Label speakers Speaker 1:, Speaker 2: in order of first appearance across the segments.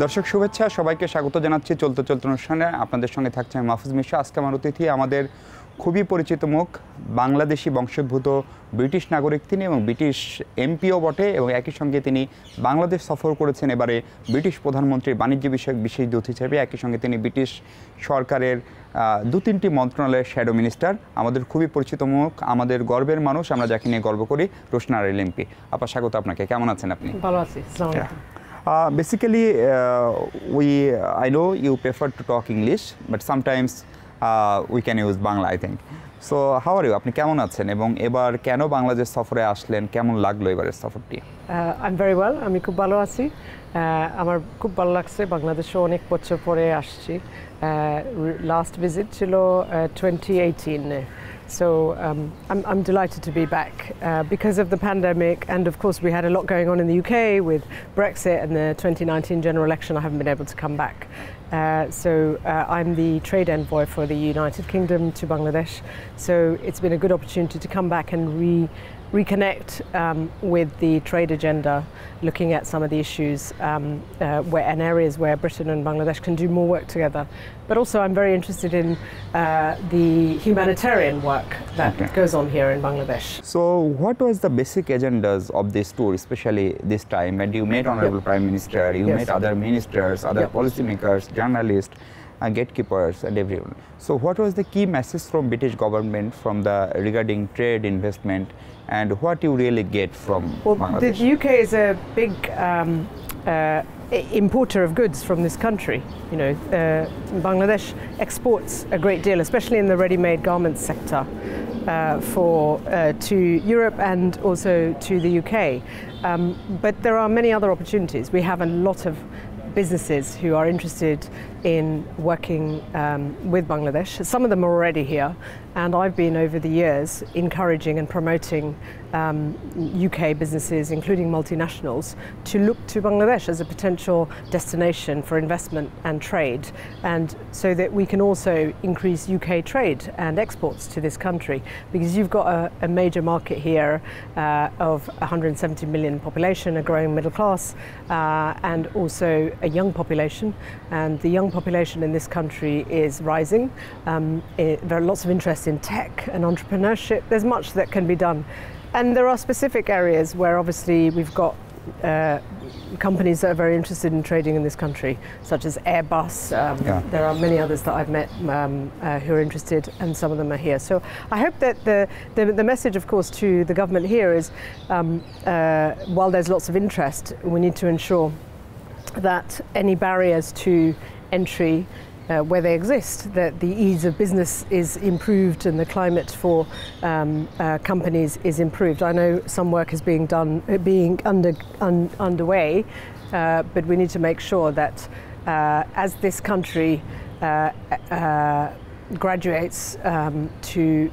Speaker 1: দর্শক শুভেচ্ছা সবাইকে স্বাগত জানাচ্ছি চলতে চলতে অনুষ্ঠানে আপনাদের সঙ্গে থাকছে আমি মাহফুজ মিশা। আজকে আমার অতিথি আমাদের খুবই পরিচিত মুখ, বাংলাদেশি বংশোদ্ভূত ব্রিটিশ নাগরিক তিনি এবং ব্রিটিশ এমপিও বটে এবং একই সঙ্গে তিনি বাংলাদেশ সফর করেছেন এবারে ব্রিটিশ প্রধানমন্ত্রীর বাণিজ্য বিষয়ক বিশেষ দূত হিসেবে। একই সঙ্গে তিনি ব্রিটিশ সরকারের দু-তিনটি মন্ত্রণালয়ের শ্যাডো মিনিস্টার। আমাদের খুবই পরিচিত মুখ, আমাদের গর্বের মানুষ, আমরা যাকে নিয়ে গর্ব করি, রোশনা আরিল এমপি। আপা স্বাগত আপনাকে, কেমন আছেন আপনি?
Speaker 2: ভালো আছি। আসসালামু আলাইকুম।
Speaker 1: Basically, I know you prefer to talk English, but sometimes we can use Bangla, I think. So, how are you? আপনি কেমন আছেন এবং এবার কেন বাংলাদেশ সফরে আসলেন, কেমন লাগলো এবারের সফরটি?
Speaker 2: I'm very well. আমি খুব ভালো আছি। আমার খুব ভালো লাগছে, বাংলাদেশে অনেক বছর পরে আসছি। Last visit ছিল 2018. So I'm delighted to be back because of the pandemic, and of course we had a lot going on in the UK with Brexit and the 2019 general election. I haven't been able to come back. I'm the trade envoy for the United Kingdom to Bangladesh. So it's been a good opportunity to come back and reconnect with the trade agenda, looking at some of the issues and areas where Britain and Bangladesh can do more work together. But also I'm very interested in the humanitarian work that goes on here in Bangladesh.
Speaker 1: So what was the basic agendas of this tour, especially this time? And you met Honorable Prime Minister, you met other ministers, other policymakers, journalists, gatekeepers and everyone. So what was the key message from British government regarding trade, investment, and what you really get from Bangladesh?
Speaker 2: The UK is a big importer of goods from this country. You know, Bangladesh exports a great deal, especially in the ready-made garments sector, to Europe and also to the UK. But there are many other opportunities. We have a lot of businesses who are interested in working with Bangladesh. Some of them are already here, and I've been over the years encouraging and promoting UK businesses, including multinationals, to look to Bangladesh as a potential destination for investment and trade, and so that we can also increase UK trade and exports to this country, because you've got a major market here of 170 million population, a growing middle class, and also a young population, and the young population in this country is rising. There are lots of interest in tech and entrepreneurship. There's much that can be done, and there are specific areas where obviously we've got companies that are very interested in trading in this country, such as Airbus. There are many others that I've met who are interested, and some of them are here. So I hope that the message, of course, to the government here is, while there's lots of interest, we need to ensure that any barriers to entry, where they exist, that the ease of business is improved and the climate for companies is improved. I know some work is being underway, but we need to make sure that as this country graduates to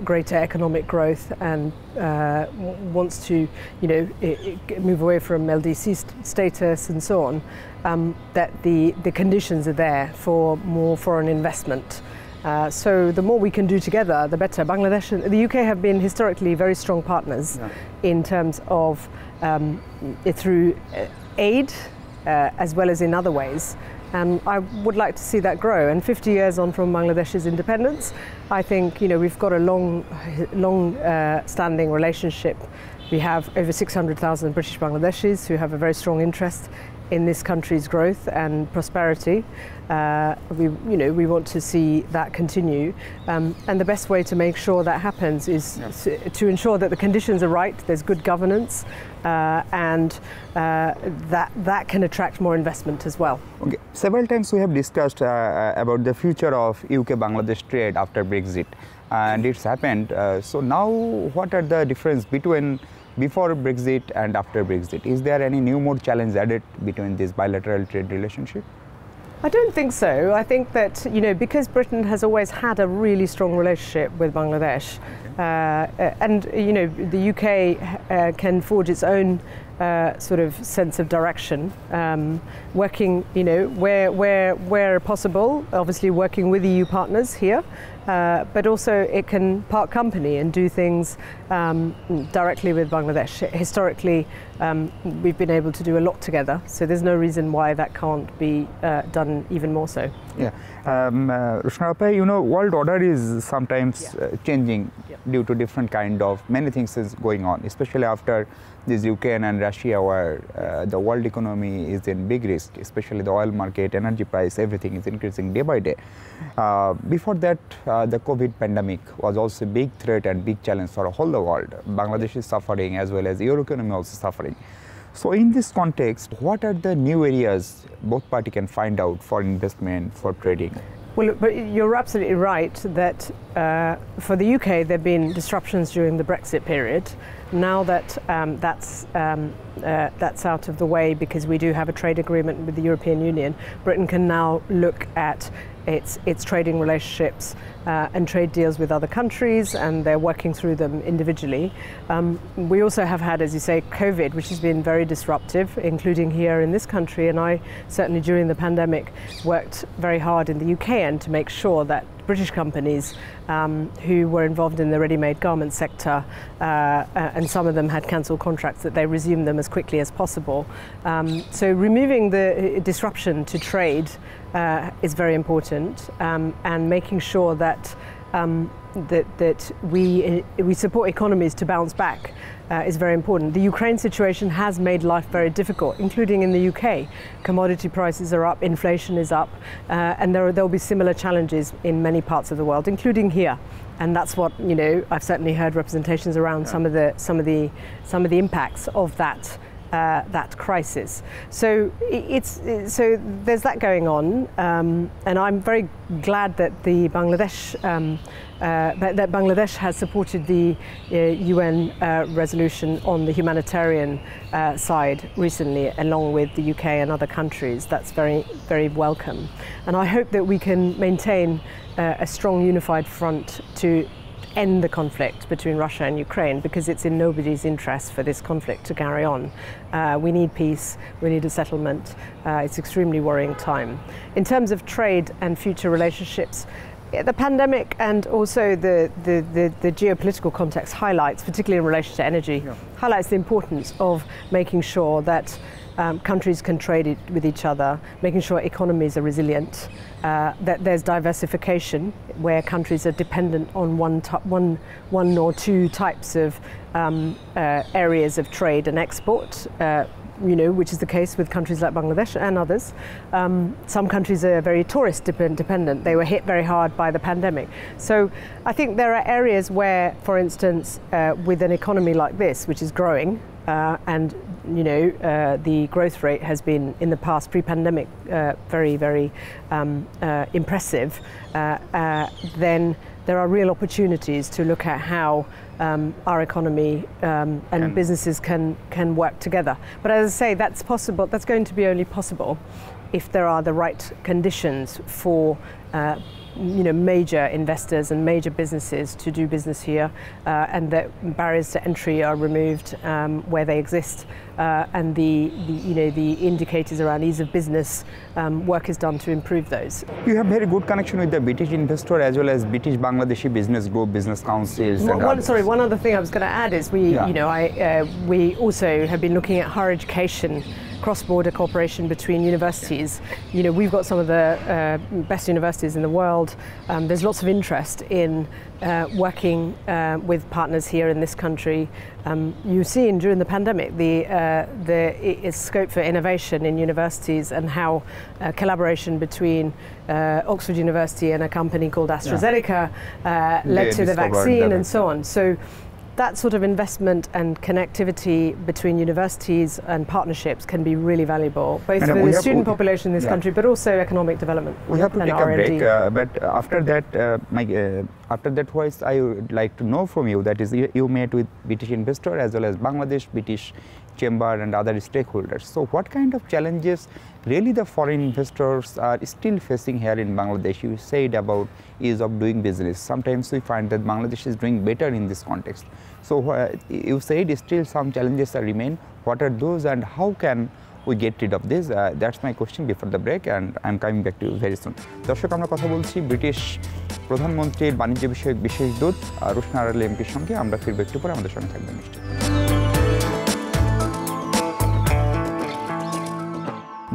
Speaker 2: greater economic growth and wants to, move away from LDC status and so on, that the conditions are there for more foreign investment. So the more we can do together, the better. Bangladesh and the UK have been historically very strong partners in terms of through aid as well as in other ways. And I would like to see that grow. And 50 years on from Bangladesh's independence, I think we've got a long standing relationship. We have over 600,000 British Bangladeshis who have a very strong interest in this country's growth and prosperity. We want to see that continue, and the best way to make sure that happens is to ensure that the conditions are right, there's good governance, and that can attract more investment as well.
Speaker 1: Okay, several times we have discussed about the future of UK-Bangladesh trade after Brexit, and it's happened. So now, what are the difference between before Brexit and after Brexit? Is there any more challenge added between this bilateral trade relationship?
Speaker 2: I don't think so. I think that, because Britain has always had a really strong relationship with Bangladesh, and, the UK can forge its own sort of sense of direction, working, where possible, obviously working with EU partners here, but also it can part company and do things directly with Bangladesh. Historically, we've been able to do a lot together, so there's no reason why that can't be done even more so.
Speaker 1: Yeah, Rushnapa, world order is sometimes changing due to different kind of many things is going on, especially after this Ukraine and Russia, where the world economy is in big risk, especially the oil market, energy price, everything is increasing day by day. Before that, the COVID pandemic was also a big threat and big challenge for the whole world. Bangladesh is suffering as well as your economy also suffering. So in this context, what are the new areas both parties can find out for investment, for trading?
Speaker 2: Well, but you're absolutely right that for the UK there have been disruptions during the Brexit period. Now that that's out of the way, because we do have a trade agreement with the European Union, Britain can now look at its trading relationships and trade deals with other countries, and they're working through them individually. We also have had, as you say, COVID, which has been very disruptive, including here in this country, and I certainly during the pandemic worked very hard in the UK end to make sure that British companies who were involved in the ready-made garment sector, and some of them had cancelled contracts, that they resume them as quickly as possible. So removing the disruption to trade is very important, and making sure that that we support economies to bounce back is very important. The Ukraine situation has made life very difficult, including in the UK. Commodity prices are up, inflation is up, and there will be similar challenges in many parts of the world, including here. And that's what I've certainly heard representations around some of the impacts of that. That crisis. So there's that going on, and I'm very glad that the Bangladesh has supported the UN resolution on the humanitarian side recently, along with the UK and other countries. That's very, very welcome, and I hope that we can maintain a strong unified front to end the conflict between Russia and Ukraine, because it's in nobody's interest for this conflict to carry on. We need peace, we need a settlement. It's an extremely worrying time. In terms of trade and future relationships, the pandemic and also the geopolitical context highlights, particularly in relation to energy, highlights the importance of making sure that countries can trade with each other, making sure economies are resilient, that there's diversification where countries are dependent on one or two types of areas of trade and export, which is the case with countries like Bangladesh and others. Some countries are very tourist dependent. They were hit very hard by the pandemic. So I think there are areas where, for instance, with an economy like this, which is growing, and the growth rate has been in the past pre-pandemic very, very impressive, then there are real opportunities to look at how our economy and businesses can work together. But as I say, that's possible. That's going to be only possible if there are the right conditions for major investors and major businesses to do business here, and that barriers to entry are removed where they exist, and the indicators around ease of business work is done to improve those.
Speaker 1: You have very good connection with the British investor as well as British Bangladeshi business group, business councils.
Speaker 2: One other thing I was going to add is we also have been looking at higher education, cross-border cooperation between universities. We've got some of the best universities in the world. There's lots of interest in working with partners here in this country. You've seen during the pandemic the scope for innovation in universities, and how collaboration between Oxford University and a company called AstraZeneca led to the vaccine and so on. So that sort of investment and connectivity between universities and partnerships can be really valuable, both for the student population in this country, but also economic development.
Speaker 1: We have to take a break, but after that, what I would like to know from you, that is, you met with British investor as well as Bangladesh, British Chamber and other stakeholders. So what kind of challenges really the foreign investors are still facing here in Bangladesh? You said about ease of doing business. Sometimes we find that Bangladesh is doing better in this context. So you said still some challenges remain. What are those and how can we get rid of this? That's my question before the break, and I'm coming back to you very soon. দর্শক, আমরা কথা বলছি British প্রধানমন্ত্রীর বাণিজ্য বিষয়ক বিশেষ দূত রোশনা আরালে এমপির সঙ্গে। আমরা ফিরবো একটু পরে, আমাদের সঙ্গে থাকবেন নিশ্চয়ই।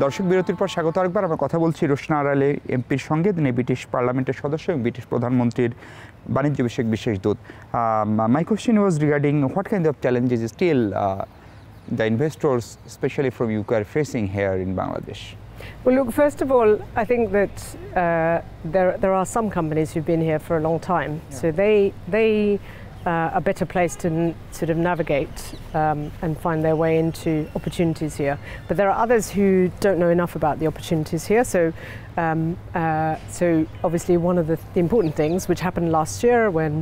Speaker 1: দর্শক, বিরতির পর স্বাগত আরেকবার। আমরা কথা বলছি রোশনা আরালে এমপির সঙ্গে। তিনি ব্রিটিশ পার্লামেন্টের সদস্য এবং ব্রিটিশ প্রধানমন্ত্রীর বাণিজ্য বিষয়ক বিশেষ দূত। My question was regarding what kind of challenges still the investors, especially from UK, are facing here in Bangladesh?
Speaker 2: Well, look, first of all, I think that there are some companies who've been here for a long time, so they are better placed to sort of navigate and find their way into opportunities here. But there are others who don't know enough about the opportunities here. So obviously one of the important things which happened last year when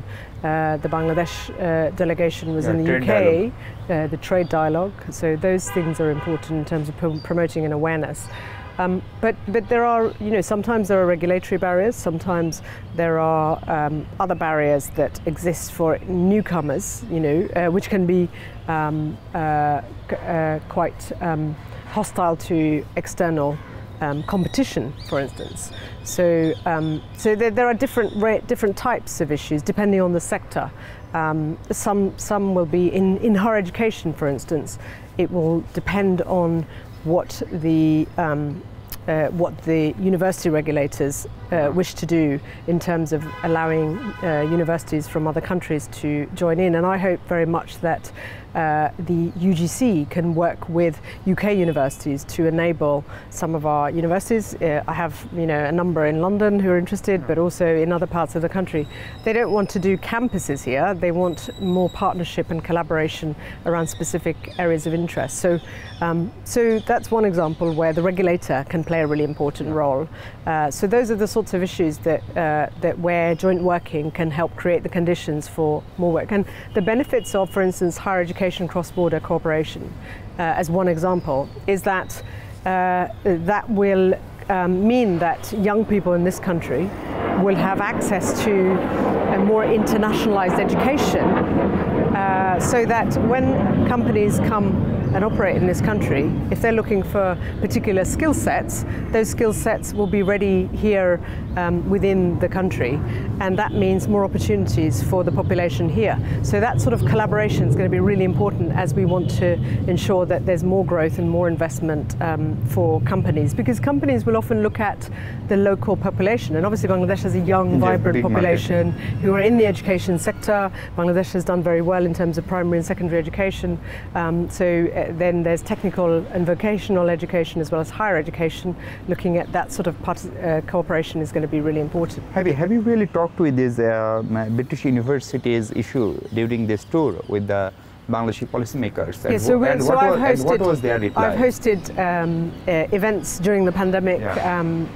Speaker 2: the Bangladesh delegation was in the UK, the trade dialogue. So those things are important in terms of promoting an awareness. But there are, sometimes there are regulatory barriers, sometimes there are other barriers that exist for newcomers, which can be quite hostile to external competition, for instance. So there are different types of issues depending on the sector. Some will be in higher education, for instance. It will depend on what the university regulators wish to do in terms of allowing universities from other countries to join in. And I hope very much that the UGC can work with UK universities to enable some of our universities. I have a number in London who are interested, but also in other parts of the country. They don't want to do campuses here, they want more partnership and collaboration around specific areas of interest. So that's one example where the regulator can play a really important role. So those are the sorts of issues that where joint working can help create the conditions for more work. And the benefits of, for instance, higher education cross-border cooperation, as one example, is that that will mean that young people in this country will have access to a more internationalized education, so that when companies come and operate in this country, if they're looking for particular skill sets, those skill sets will be ready here within the country, and that means more opportunities for the population here. So that sort of collaboration is going to be really important as we want to ensure that there's more growth and more investment for companies, because companies will often look at the local population, and obviously Bangladesh has a young, vibrant population who are in the education sector. Bangladesh has done very well in terms of primary and secondary education. Then there's technical and vocational education as well as higher education. Looking at that sort of cooperation is going to be really important.
Speaker 1: Have you really talked with these British universities issue during this tour with the Bangladeshi policymakers?
Speaker 2: Yeah,
Speaker 1: what was their reply?
Speaker 2: I've hosted events during the pandemic.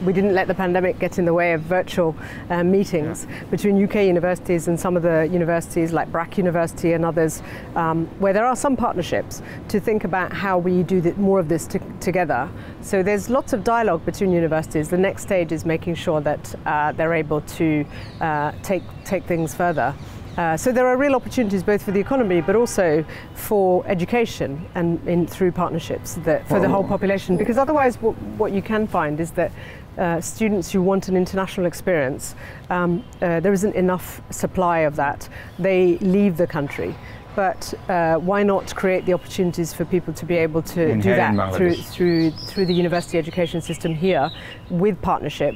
Speaker 2: We didn't let the pandemic get in the way of virtual meetings between UK universities and some of the universities like Brack University and others, where there are some partnerships to think about how we do more of this together. So there's lots of dialogue between universities. The next stage is making sure that they're able to take things further. So there are real opportunities both for the economy but also for education and through partnerships for the whole population, because otherwise what you can find is that students who want an international experience, there isn't enough supply of that. They leave the country. But why not create the opportunities for people to be able to do that through the university education system here with partnership,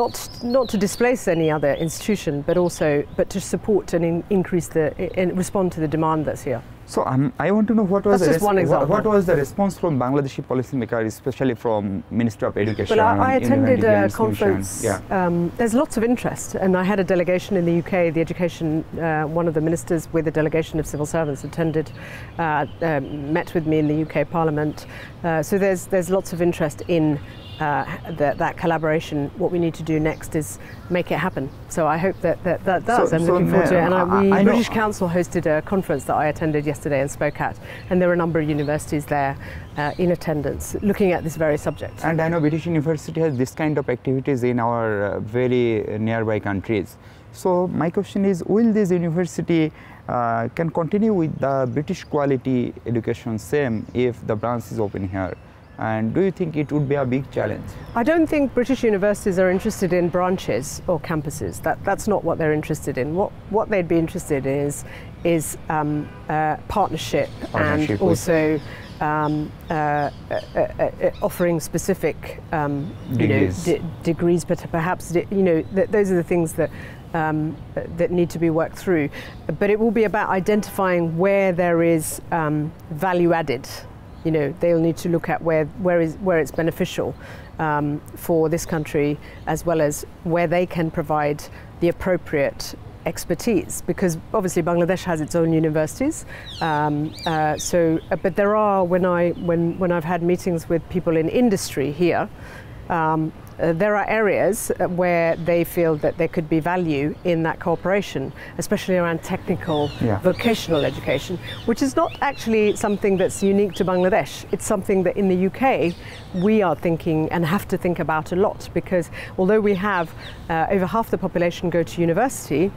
Speaker 2: not to displace any other institution, but to support and increase and respond to the demand that's here.
Speaker 1: So I want to know what was
Speaker 2: what
Speaker 1: was the response from Bangladeshi policymakers, especially from Minister of Education?
Speaker 2: Well, I attended a conference. There's lots of interest, and I had a delegation in the UK. The education, one of the ministers with a delegation of civil servants attended, met with me in the UK Parliament. So there's lots of interest in that collaboration. What we need to do next is make it happen. So I hope that does. I'm looking forward to it. And British Council hosted a conference that I attended yesterday and spoke at, and there were a number of universities there in attendance looking at this very subject.
Speaker 1: And I know British University has this kind of activities in our very nearby countries. So my question is, will this university can continue with the British quality education same if the branch is open here? And do you think it would be a big challenge?
Speaker 2: I don't think British universities are interested in branches or campuses. That's not what they're interested in. What they'd be interested in is partnership and also offering specific degrees, but perhaps those are the things that that need to be worked through. But it will be about identifying where there is value added. They'll need to look at where it's beneficial for this country, as well as where they can provide the appropriate expertise, because obviously Bangladesh has its own universities. But there are, when I've had meetings with people in industry here, there are areas where they feel that there could be value in that cooperation, especially around technical, vocational education, which is not actually something that's unique to Bangladesh. It's something that in the UK we are thinking and have to think about a lot, because although we have over half the population go to university,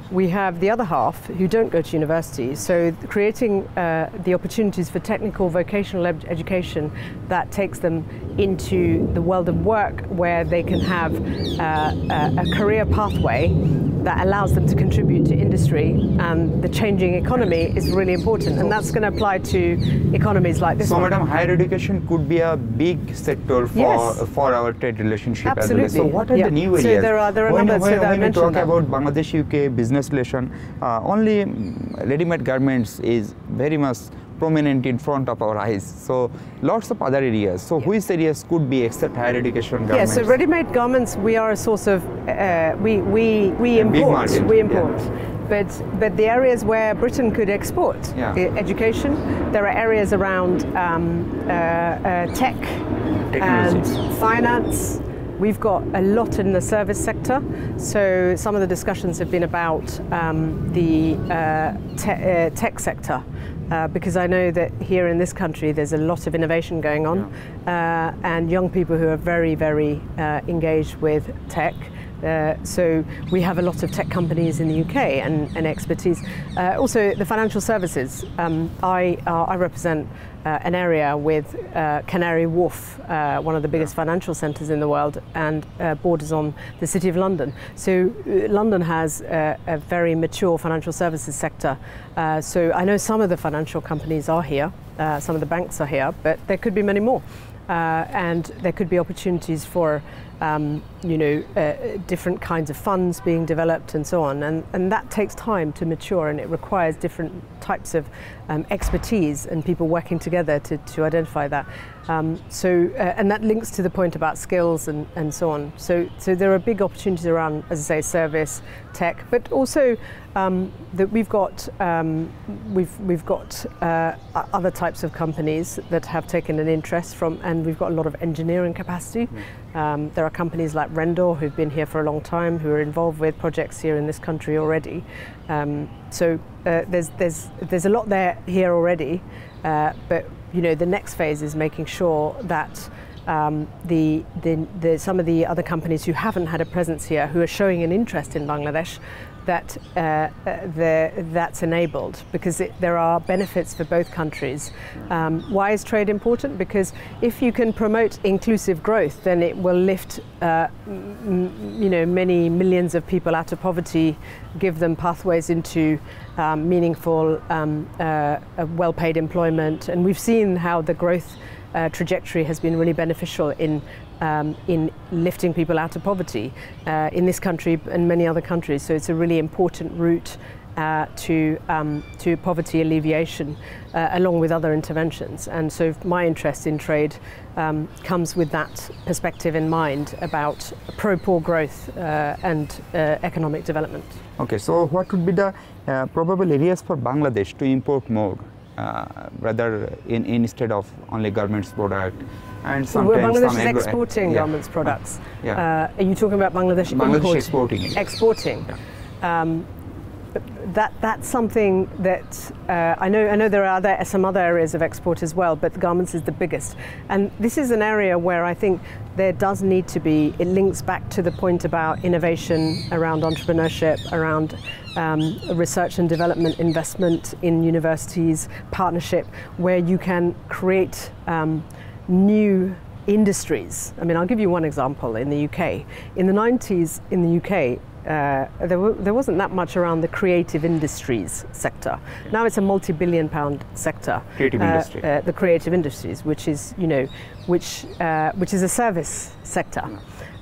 Speaker 2: we have the other half who don't go to university. So creating the opportunities for technical vocational education that takes them into the world of work, where they can have a career pathway that allows them to contribute to industry and the changing economy, is really important. And that's going to apply to economies like this one.
Speaker 1: So, Madam, higher education could be a big sector for our trade relationship.
Speaker 2: Absolutely.
Speaker 1: As well. So what are the new areas?
Speaker 2: So there are numbers that I mentioned.
Speaker 1: When we talk about Bangladesh-UK business relation, only ready-made garments is very much prominent in front of our eyes. So lots of other areas. So which areas could be except higher education garments?
Speaker 2: So ready-made garments, we are a source of we import. But the areas where Britain could export education, there are areas around tech and finance. We've got a lot in the service sector, so some of the discussions have been about the tech sector, because I know that here in this country there's a lot of innovation going on, and young people who are very, very engaged with tech. So we have a lot of tech companies in the UK and expertise. Also the financial services. I represent an area with Canary Wharf, one of the biggest financial centres in the world, and borders on the City of London. So London has a very mature financial services sector. So I know some of the financial companies are here, some of the banks are here, but there could be many more. And there could be opportunities for different kinds of funds being developed and so on, and that takes time to mature, and it requires different types of expertise and people working together to identify that. And that links to the point about skills and so on. So there are big opportunities around, as I say, service, tech, but also that we've got other types of companies that have taken an interest from, and we've got a lot of engineering capacity. There are companies like Rendor who've been here for a long time, who are involved with projects here in this country already. So there's a lot there here already, but the next phase is making sure that some of the other companies who haven't had a presence here, who are showing an interest in Bangladesh, that that's enabled, because there are benefits for both countries. Why is trade important? Because if you can promote inclusive growth, then it will lift many millions of people out of poverty, give them pathways into meaningful, well-paid employment. And we've seen how the growth trajectory has been really beneficial in lifting people out of poverty in this country and many other countries. So it's a really important route to poverty alleviation, along with other interventions. And so my interest in trade comes with that perspective in mind about pro-poor growth and economic development.
Speaker 1: Okay, so what would be the probable areas for Bangladesh to import more? Rather instead of only garments product, and sometimes
Speaker 2: Bangladesh is exporting garments products. Are you talking about Bangladesh
Speaker 1: exporting?
Speaker 2: Exporting. that's something that I know there are some other areas of export as well, but the garments is the biggest. And this is an area where I think there does need to be, it links back to the point about innovation, around entrepreneurship, around research and development, investment in universities, partnership, where you can create new industries. I mean, I'll give you one example in the UK. In the 90s in the UK, there wasn't that much around the creative industries sector. Now it's a multi-billion pound sector.
Speaker 1: Creative industry.
Speaker 2: The creative industries, which is, which is a service sector.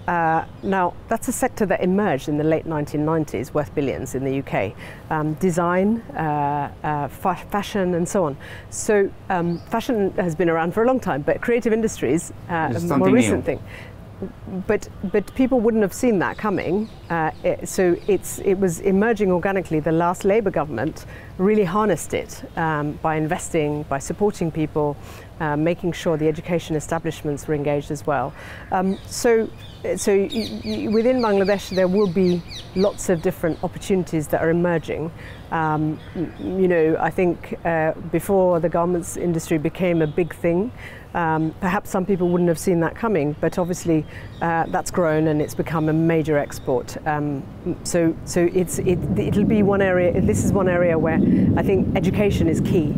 Speaker 2: Now, that's a sector that emerged in the late 1990s, worth billions in the UK. Design, fashion, and so on. So fashion has been around for a long time, but creative industries, a more recent thing. But people wouldn't have seen that coming. So it was emerging organically. The last Labour government really harnessed it by investing, by supporting people, making sure the education establishments were engaged as well. So within Bangladesh there will be lots of different opportunities that are emerging. I think before the garments industry became a big thing, perhaps some people wouldn't have seen that coming, but obviously that's grown and it's become a major export. So it'll be one area. This is one area where I think education is key,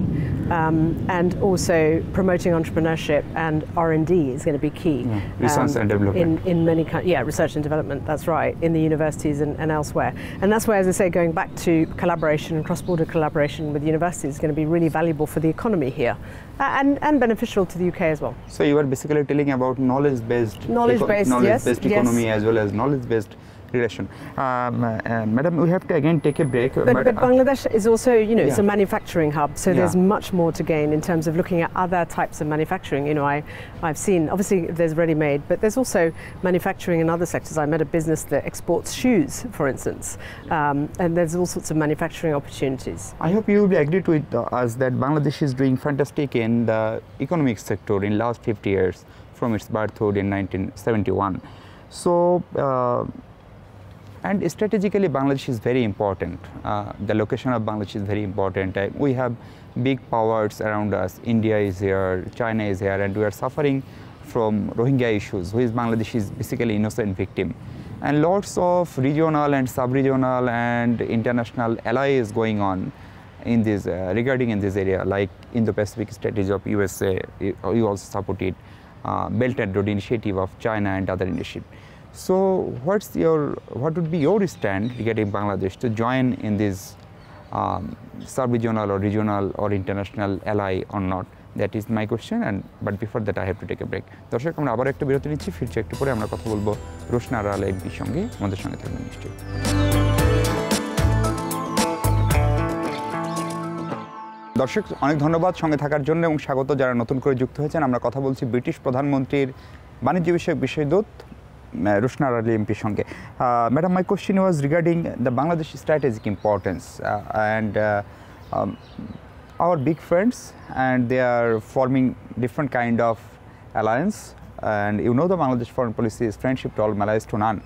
Speaker 2: and also promoting entrepreneurship and R&D is going to be key.
Speaker 1: Research and development.
Speaker 2: In many research and development. That's right, in the universities and elsewhere. And that's where, as I say, going back to collaboration and cross-border collaboration with universities is going to be really valuable for the economy here, and beneficial to the UK as well.
Speaker 1: So you are basically telling about knowledge-based economy as well as knowledge-based relation. Madam, we have to again take a break.
Speaker 2: But Bangladesh is also, it's a manufacturing hub, so there's much more to gain in terms of looking at other types of manufacturing. I've seen, obviously there's ready-made, but there's also manufacturing in other sectors. I met a business that exports shoes, for instance, and there's all sorts of manufacturing opportunities.
Speaker 1: I hope you will be agreed with us that Bangladesh is doing fantastic in the economic sector in last 50 years from its birthhood in 1971. So, and strategically, Bangladesh is very important. The location of Bangladesh is very important. We have big powers around us. India is here, China is here, and we are suffering from Rohingya issues, which Bangladesh is basically innocent victim. And lots of regional and sub-regional and international allies going on in this regarding in this area, like Indo-Pacific strategy of USA. You also support it, Belt and Road Initiative of China and other initiatives. So what would be your stand regarding Bangladesh to join in this sub-regional or regional or international ally or not? That is my question. But before that, I have to take a break. দর্শক, আমরা আবার একটা বিরতি নিচ্ছি, ফিরছি একটু পরে আমরা কথা বলবো রোশনা আরা এমপির সঙ্গে। আমাদের সঙ্গে থাকবেন নিশ্চয়ই। দর্শক, অনেক ধন্যবাদ সঙ্গে থাকার জন্য এবং স্বাগত যারা নতুন করে যুক্ত হয়েছেন। আমরা কথা বলছি ব্রিটিশ প্রধানমন্ত্রীর বাণিজ্য বিষয়ক বিষয়দূত Roshna Ali MP Shange. Madam, my question was regarding the Bangladesh strategic importance and our big friends, and they are forming different kind of alliance. And the Bangladesh foreign policy is friendship to all, allies to none.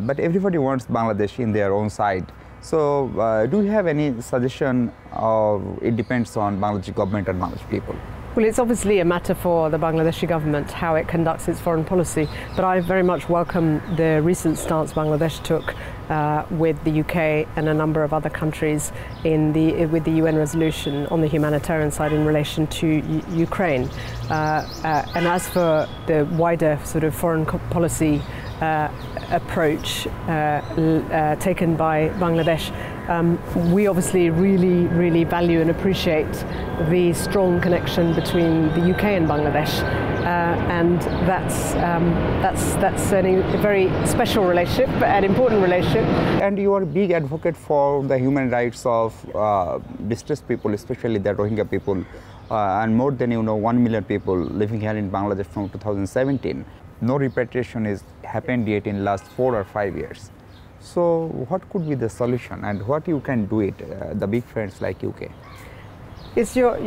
Speaker 1: But everybody wants Bangladesh in their own side. So, do you have any suggestion? It depends on Bangladesh government and Bangladesh people.
Speaker 2: Well, it's obviously a matter for the Bangladeshi government how it conducts its foreign policy, but I very much welcome the recent stance Bangladesh took with the UK and a number of other countries with the UN resolution on the humanitarian side in relation to Ukraine. And as for the wider sort of foreign policy approach taken by Bangladesh, we obviously really value and appreciate the strong connection between the UK and Bangladesh, and that's a very special relationship, an important relationship.
Speaker 1: And you are a big advocate for the human rights of distressed people, especially the Rohingya people, and more than 1 million people living here in Bangladesh from 2017. No repatriation is happened yet in last 4 or 5 years. So what could be the solution, and what you can do it, the big friends like UK?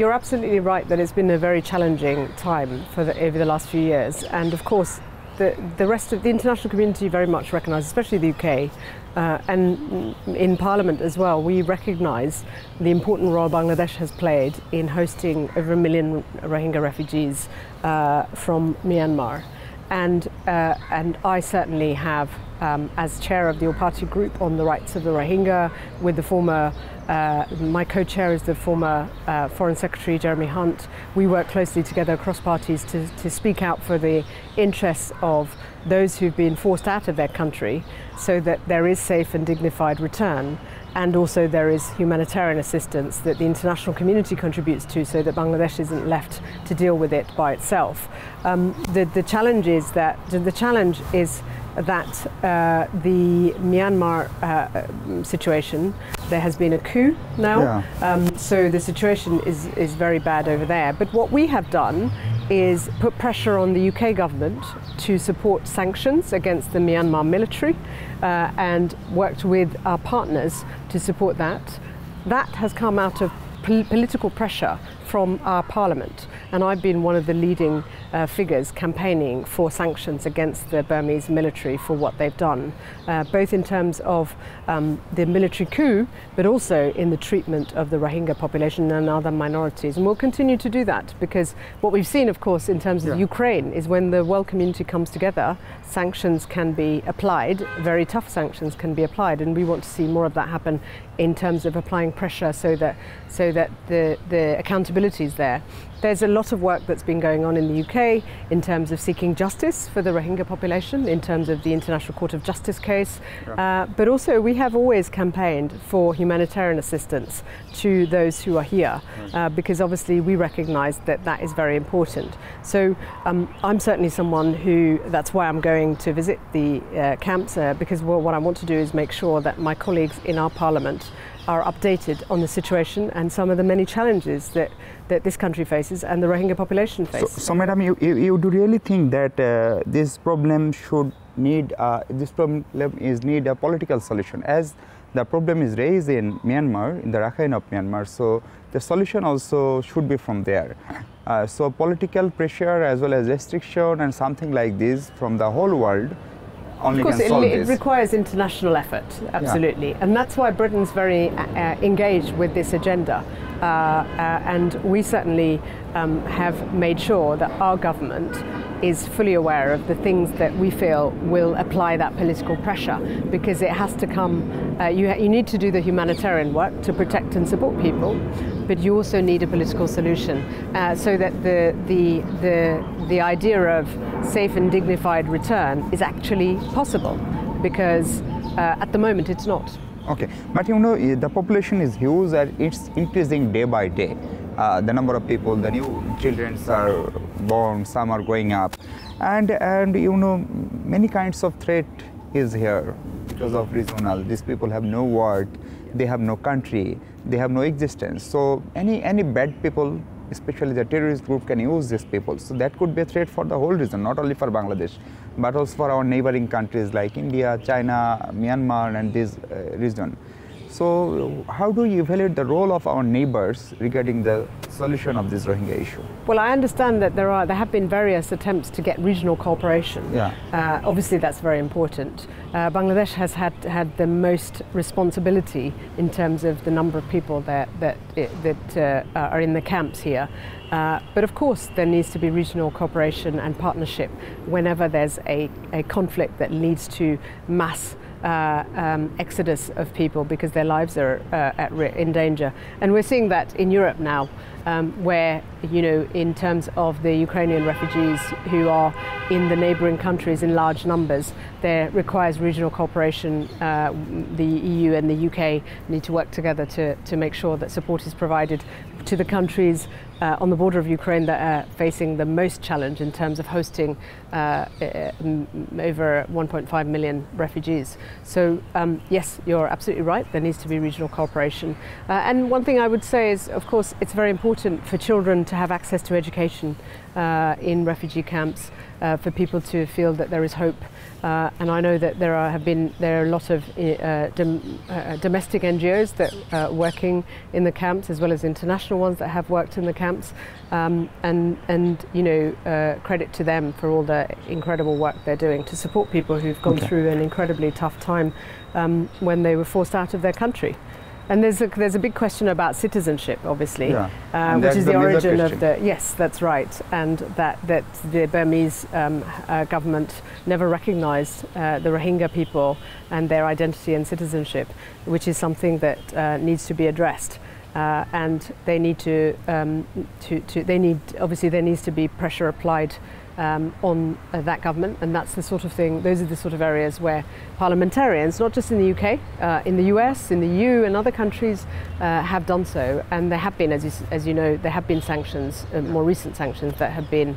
Speaker 2: You're absolutely right that it's been a very challenging time over the last few years, and of course the rest of the international community very much recognises, especially the UK, and in Parliament as well, we recognise the important role Bangladesh has played in hosting over 1 million Rohingya refugees from Myanmar. And I certainly have, as chair of the all-party group on the rights of the Rohingya, with the former, my co-chair is the former Foreign Secretary Jeremy Hunt. We work closely together across parties to speak out for the interests of those who've been forced out of their country, so that there is safe and dignified return. And also there is humanitarian assistance that the international community contributes to, so that Bangladesh isn't left to deal with it by itself. The challenge is that the Myanmar situation, there has been a coup now, so the situation is very bad over there. But what we have done is put pressure on the UK government to support sanctions against the Myanmar military and worked with our partners to support that. That has come out of political pressure from our parliament, and I've been one of the leading figures campaigning for sanctions against the Burmese military for what they've done, both in terms of the military coup, but also in the treatment of the Rohingya population and other minorities. And we'll continue to do that, because what we've seen, of course, in terms of Ukraine is when the world community comes together, sanctions can be applied, very tough sanctions can be applied, and we want to see more of that happen in terms of applying pressure so that the accountability is there. There's a lot of work that's been going on in the UK in terms of seeking justice for the Rohingya population, in terms of the International Court of Justice case, but also we have always campaigned for humanitarian assistance to those who are here, because obviously we recognise that that is very important. So I'm certainly someone who, that's why I'm going to visit the camps, because what I want to do is make sure that my colleagues in our parliament are updated on the situation and some of the many challenges that this country faces and the Rohingya population faces.
Speaker 1: So Madam, you do really think that this problem need a political solution, as the problem is raised in Myanmar, in the Rakhine of Myanmar, so the solution also should be from there. So political pressure as well as restriction and something like this from the whole world only
Speaker 2: can solve this. Of course, it requires international effort, absolutely. And that's why Britain's very engaged with this agenda. And we certainly have made sure that our government is fully aware of the things that we feel will apply that political pressure, because it has to come, you need to do the humanitarian work to protect and support people, but you also need a political solution so that the idea of safe and dignified return is actually possible, because at the moment it's not.
Speaker 1: Okay, but you know, the population is huge and it's increasing day by day. The number of people, the new children are born, some are growing up, and you know, many kinds of threat is here because of regional. These people have no work, they have no country, they have no existence. So any bad people, especially the terrorist group, can use these people. So that could be a threat for the whole region, not only for Bangladesh, but also for our neighboring countries like India, China, Myanmar, and this region. So how do you evaluate the role of our neighbors regarding the solution of this Rohingya issue?
Speaker 2: Well, I understand that there have been various attempts to get regional cooperation. Obviously, that's very important. Bangladesh has had the most responsibility in terms of the number of people that are in the camps here. But of course, there needs to be regional cooperation and partnership whenever there's a conflict that leads to mass exodus of people because their lives are in danger. And we're seeing that in Europe now, where, you know, in terms of the Ukrainian refugees who are in the neighbouring countries in large numbers, there requires regional cooperation. The EU and the UK need to work together to make sure that support is provided to the countries on the border of Ukraine that are facing the most challenge in terms of hosting over 1.5 million refugees. So yes, you're absolutely right, there needs to be regional cooperation. And one thing I would say is, of course, it's very important for children to have access to education in refugee camps, for people to feel that there is hope. And I know that there are a lot of domestic NGOs that are working in the camps, as well as international ones that have worked in the camps. camps, and you know, credit to them for all the incredible work they're doing to support people who've gone through an incredibly tough time when they were forced out of their country. And there's a big question about citizenship, obviously, which is the origin of the, yes, that's right, and that the Burmese government never recognized the Rohingya people and their identity and citizenship, which is something that needs to be addressed. And they need obviously there needs to be pressure applied on that government, and that's the sort of thing, those are the sort of areas where parliamentarians, not just in the UK, in the US, in the EU and other countries have done so, and there have been, as you know, there have been sanctions, more recent sanctions that have been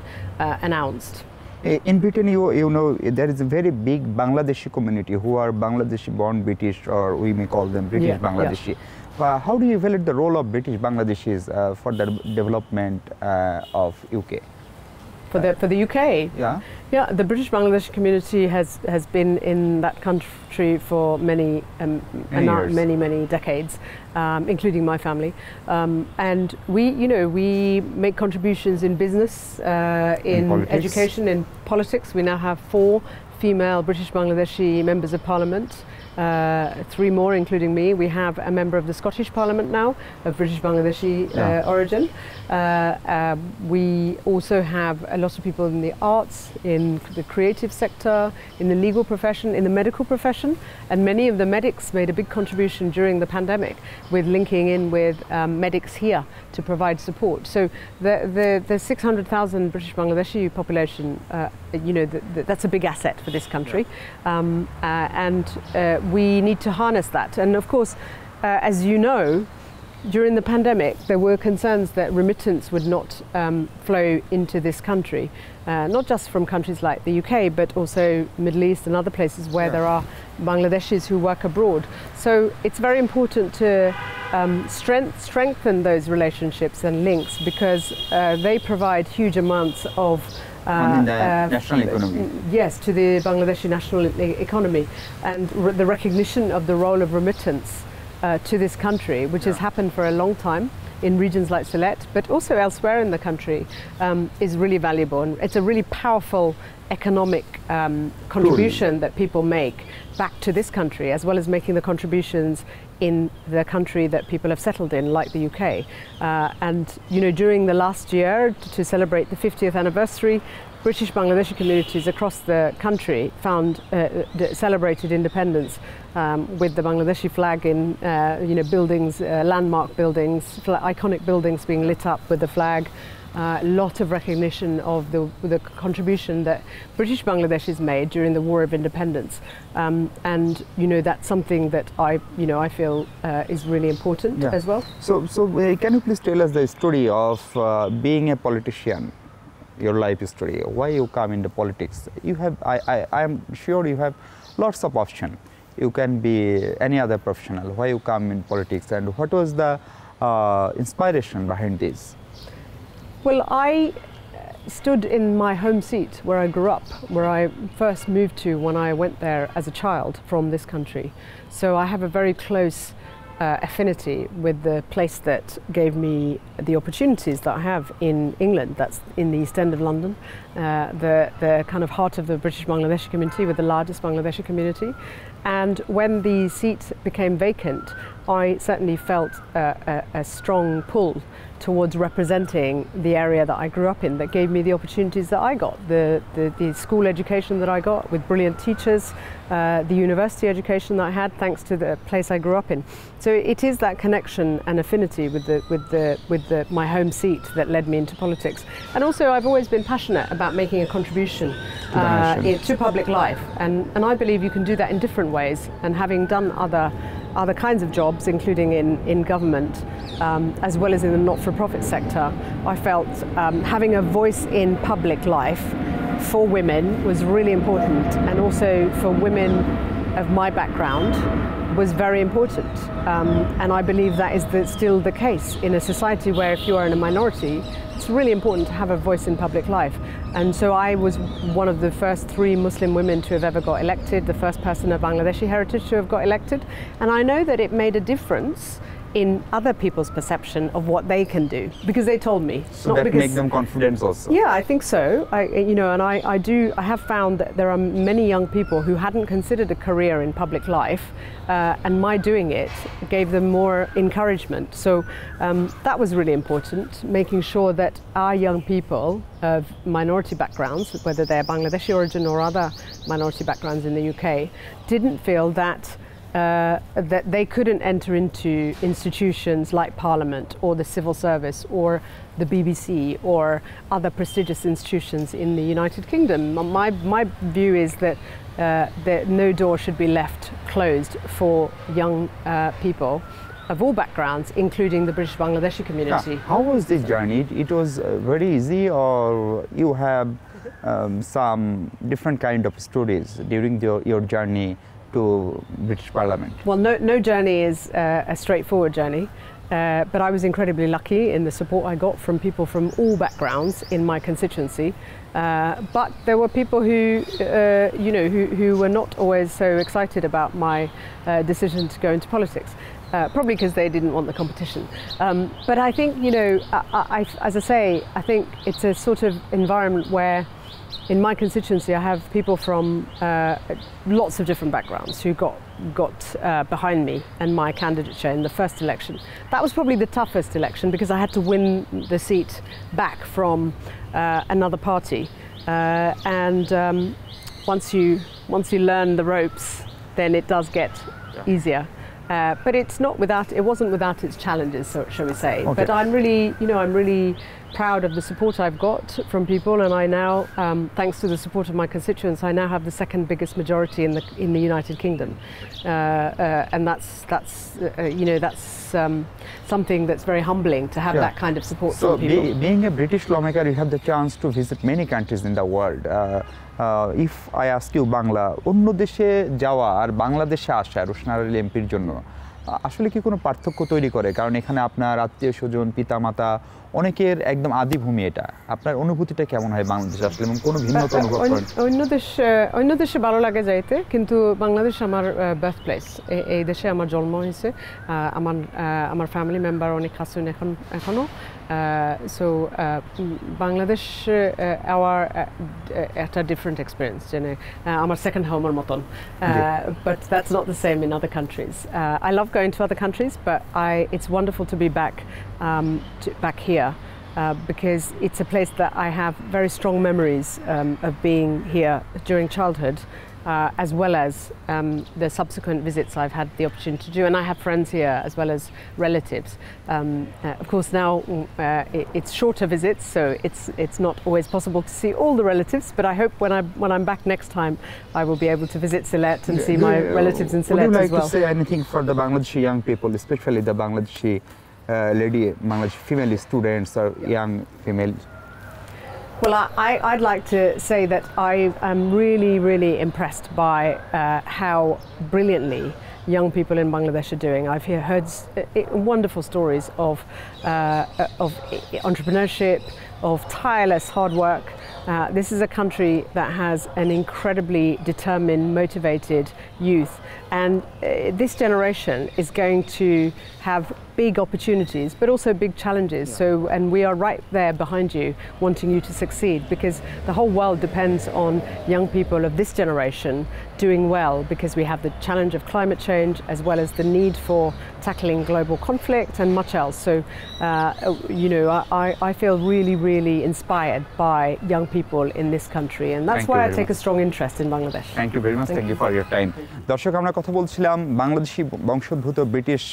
Speaker 2: announced.
Speaker 1: In Britain, you know, there is a very big Bangladeshi community who are Bangladeshi born British, or we may call them British Bangladeshi. How do you evaluate the role of British Bangladeshis for the development of UK?
Speaker 2: For the UK? Yeah, the British Bangladeshi community has been in that country for many decades, including my family. And we make contributions in business, in education, in politics. We now have 4 female British Bangladeshi members of parliament. 3 more, including me. We have a member of the Scottish Parliament now, of British Bangladeshi origin. We also have a lot of people in the arts, in the creative sector, in the legal profession, in the medical profession, and many of the medics made a big contribution during the pandemic with linking in with medics here to provide support. So the 600,000 British Bangladeshi population, that's a big asset for this country, and we need to harness that. And of course, as you know, during the pandemic, there were concerns that remittance would not flow into this country, not just from countries like the UK, but also Middle East and other places where there are Bangladeshis who work abroad. So it's very important to strengthen those relationships and links, because they provide huge amounts of
Speaker 1: national economy.
Speaker 2: Yes, to the Bangladeshi national economy, and the recognition of the role of remittance to this country, which has happened for a long time in regions like Sylhet, but also elsewhere in the country, is really valuable. And it's a really powerful economic contribution that people make back to this country, as well as making the contributions in the country that people have settled in, like the UK. And during the last year, to celebrate the 50th anniversary, British Bangladeshi communities across the country celebrated independence with the Bangladeshi flag in buildings, landmark buildings, iconic buildings being lit up with the flag. A lot of recognition of the contribution that British Bangladeshis made during the War of Independence, and that's something that I feel is really important as well.
Speaker 1: So can you please tell us the story of being a politician? Your life story, why you come into politics? You have, I am sure you have lots of options. You can be any other professional. Why you come in politics, and what was the inspiration behind this?
Speaker 2: Well, I stood in my home seat where I grew up, where I first moved to when I went there as a child from this country. So I have a very close affinity with the place that gave me the opportunities that I have in England. That's in the East End of London, the kind of heart of the British Bangladeshi community, with the largest Bangladeshi community. And when the seat became vacant, I certainly felt a strong pull towards representing the area that I grew up in, that gave me the opportunities that I got, the school education that I got with brilliant teachers, the university education that I had thanks to the place I grew up in. So it is that connection and affinity with my home seat that led me into politics. And also I've always been passionate about making a contribution to public life, and I believe you can do that in different ways. And having done other kinds of jobs, including in government, as well as in the not-for-profit sector, I felt having a voice in public life for women was really important, and also for women of my background was very important. And I believe that is still the case in a society where, if you are in a minority, it's really important to have a voice in public life. And so I was one of the first 3 Muslim women to have ever got elected, the first person of Bangladeshi heritage to have got elected. And I know that it made a difference in other people's perception of what they can do, because they told me.
Speaker 1: So that makes them confident also.
Speaker 2: Yeah, I think so. I have found that there are many young people who hadn't considered a career in public life, and my doing it gave them more encouragement. So that was really important, making sure that our young people of minority backgrounds, whether they're Bangladeshi origin or other minority backgrounds in the UK, didn't feel that they couldn't enter into institutions like Parliament or the civil service or the BBC or other prestigious institutions in the United Kingdom. My view is that no door should be left closed for young people of all backgrounds, including the British Bangladeshi community.
Speaker 1: How was this journey? It was very easy, or you have some different kind of stories during your journey to British Parliament?
Speaker 2: Well, no journey is a straightforward journey, but I was incredibly lucky in the support I got from people from all backgrounds in my constituency. But there were people who were not always so excited about my decision to go into politics. Probably because they didn't want the competition. But I think, as I say, I think it's a sort of environment where in my constituency I have people from lots of different backgrounds who got behind me and my candidature in the first election. That was probably the toughest election because I had to win the seat back from another party. Once you learn the ropes, then it does get easier. But it wasn't without its challenges, shall we say. Okay. But I'm really proud of the support I've got from people, and I now, thanks to the support of my constituents, I now have the second biggest majority in the United Kingdom, and that's something that's very humbling to have that kind of support from people.
Speaker 1: So, being a British lawmaker, you have the chance to visit many countries in the world. If I ask you Bangla, অন্য দেশে যাওয়া আর বাংলাদেশে আসা রোশনার আলী এমপির জন্য আসলে কি কোনো পার্থক্য তৈরি করে? কারণ এখানে আপনার আত্মীয়-স্বজন, পিতামাতা অনেকের একদম আদিভূমি এটা। আপনার অনুভূতিটা কেমন হয় বাংলাদেশে আসলে এবং কোনো ভিন্নতা অনুভব করেন?
Speaker 2: অন্য দেশে ভালো লাগে যাইতে, কিন্তু বাংলাদেশ আমার বার্থ প্লেস। এই দেশে আমার জন্ম হয়েছে, আমার ফ্যামিলি মেম্বার অনেক আছেন এখনো। So Bangladesh our একটা different experience, আমার second home এর মতন, but that's not the same in other countries. I love going to other countries, but it's wonderful to be back here. Because it's a place that I have very strong memories of being here during childhood, as well as the subsequent visits I've had the opportunity to do, and I have friends here as well as relatives. Of course now it's shorter visits, so it's not always possible to see all the relatives, but I hope when I'm back next time I will be able to visit Sylhet and see my relatives in Sylhet as well.
Speaker 1: Would you like to say anything for the Bangladeshi young people, especially the Bangladeshi Bangladeshi female students or young female?
Speaker 2: Well, I'd like to say that I am really, really impressed by how brilliantly young people in Bangladesh are doing. I've heard wonderful stories of entrepreneurship, of tireless hard work. This is a country that has an incredibly determined, motivated youth, and this generation is going to have big opportunities but also big challenges. And we are right there behind you, wanting you to succeed, because the whole world depends on young people of this generation doing well, because we have the challenge of climate change as well as the need for tackling global conflict and much else. So I feel really, really inspired by young people in this country, and that's why I take a strong interest in Bangladesh.
Speaker 1: Thank you very much. Thank you for your time. দর্শক, আমরা কথা বলছিলাম বাংলাদেশি বংশোদ্ভূত British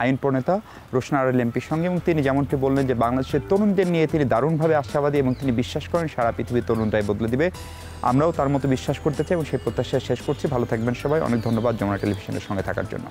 Speaker 1: আইন প্রণেতা রোশনার আলী এমপির সঙ্গে, এবং তিনি যেমনটি বললেন যে বাংলাদেশের তরুণদের নিয়ে তিনি দারুণভাবে আশাবাদী এবং তিনি বিশ্বাস করেন সারা পৃথিবীর তরুণরাই বদলে দিবে। আমরাও তার মতো বিশ্বাস করতে চাই এবং সেই প্রত্যাশা শেষ করছি। ভালো থাকবেন সবাই। অনেক ধন্যবাদ যমুনা টেলিভিশনের সঙ্গে থাকার জন্য।